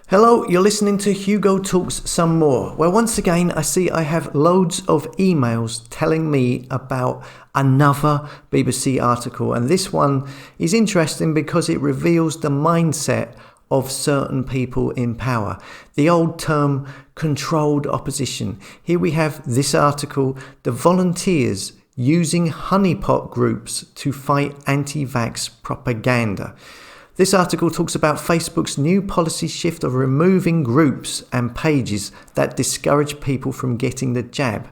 Hello, you're listening to Hugo Talks Some More, where once again I see I have loads of emails telling me about another BBC article, and this one is interesting because it reveals the mindset of certain people in power. The old term controlled opposition. Here we have this article, the volunteers using honeypot groups to fight anti-vax propaganda. This article talks about Facebook's new policy shift of removing groups and pages that discourage people from getting the jab.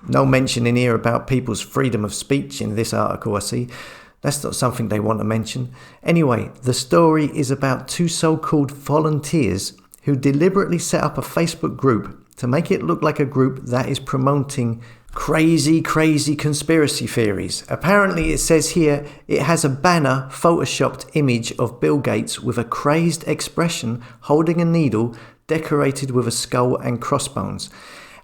No mention in here about people's freedom of speech in this article, I see. That's not something they want to mention. Anyway, the story is about two so-called volunteers who deliberately set up a Facebook group to make it look like a group that is promoting crazy conspiracy theories. Apparently, it says here it has a banner photoshopped image of Bill Gates with a crazed expression holding a needle decorated with a skull and crossbones.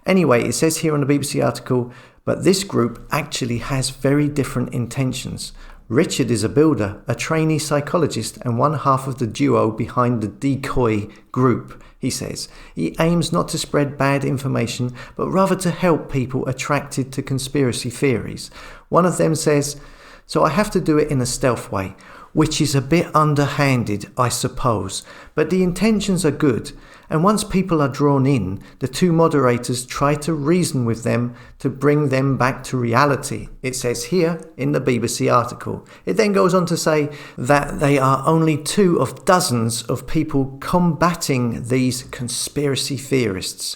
Anyway, it says here on the BBC article, but this group actually has very different intentions. Richard is a builder, a trainee psychologist, and one half of the duo behind the decoy group, he says. He aims not to spread bad information, but rather to help people attracted to conspiracy theories. One of them says, so I have to do it in a stealth way, which is a bit underhanded, I suppose, but the intentions are good. And once people are drawn in, the two moderators try to reason with them to bring them back to reality. It says here in the BBC article. It then goes on to say that they are only two of dozens of people combating these conspiracy theorists.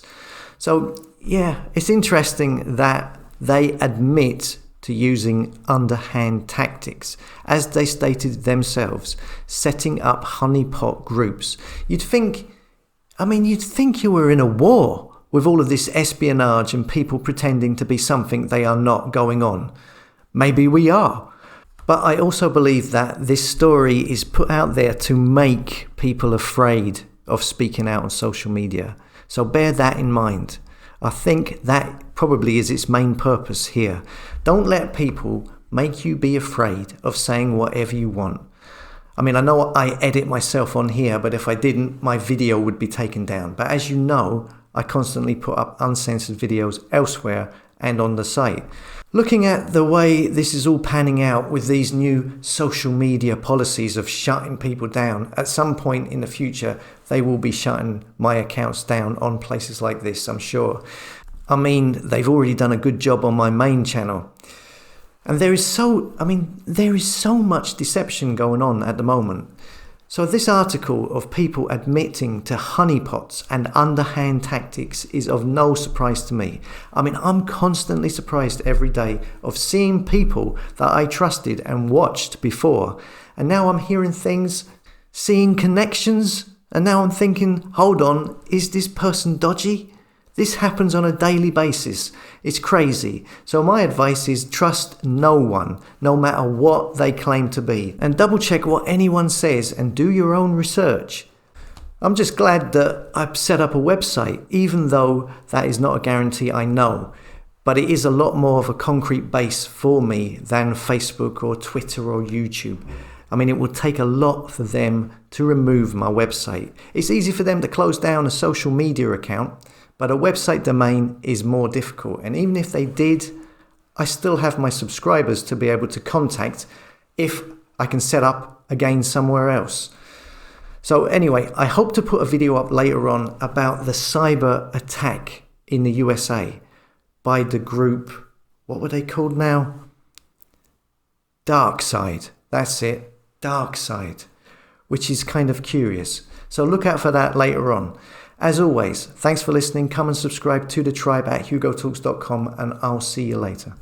So, yeah, it's interesting that they admit to using underhand tactics, as they stated themselves, setting up honeypot groups. You'd think you were in a war with all of this espionage and people pretending to be something they are not going on. Maybe we are. But I also believe that this story is put out there to make people afraid of speaking out on social media. So bear that in mind. I think that probably is its main purpose here. Don't let people make you be afraid of saying whatever you want. I mean, I know I edit myself on here, but if I didn't, my video would be taken down. But as you know, I constantly put up uncensored videos elsewhere and on the site. Looking at the way this is all panning out with these new social media policies of shutting people down, at some point in the future, they will be shutting my accounts down on places like this, I'm sure. I mean, they've already done a good job on my main channel. And there is so much deception going on at the moment. So this article of people admitting to honeypots and underhand tactics is of no surprise to me. I mean, I'm constantly surprised every day of seeing people that I trusted and watched before. And now I'm hearing things, seeing connections, and now I'm thinking, hold on, is this person dodgy? This happens on a daily basis. It's crazy. So my advice is trust no one, no matter what they claim to be. And double check what anyone says and do your own research. I'm just glad that I've set up a website, even though that is not a guarantee, I know. But it is a lot more of a concrete base for me than Facebook or Twitter or YouTube. I mean, it would take a lot for them to remove my website. It's easy for them to close down a social media account, but a website domain is more difficult. And even if they did, I still have my subscribers to be able to contact if I can set up again somewhere else. So anyway, I hope to put a video up later on about the cyber attack in the USA by the group, what were they called now? Dark Side. That's it. Dark Side, which is kind of curious. So look out for that later on. As always, thanks for listening. Come and subscribe to the tribe at hugotalks.com, and I'll see you later.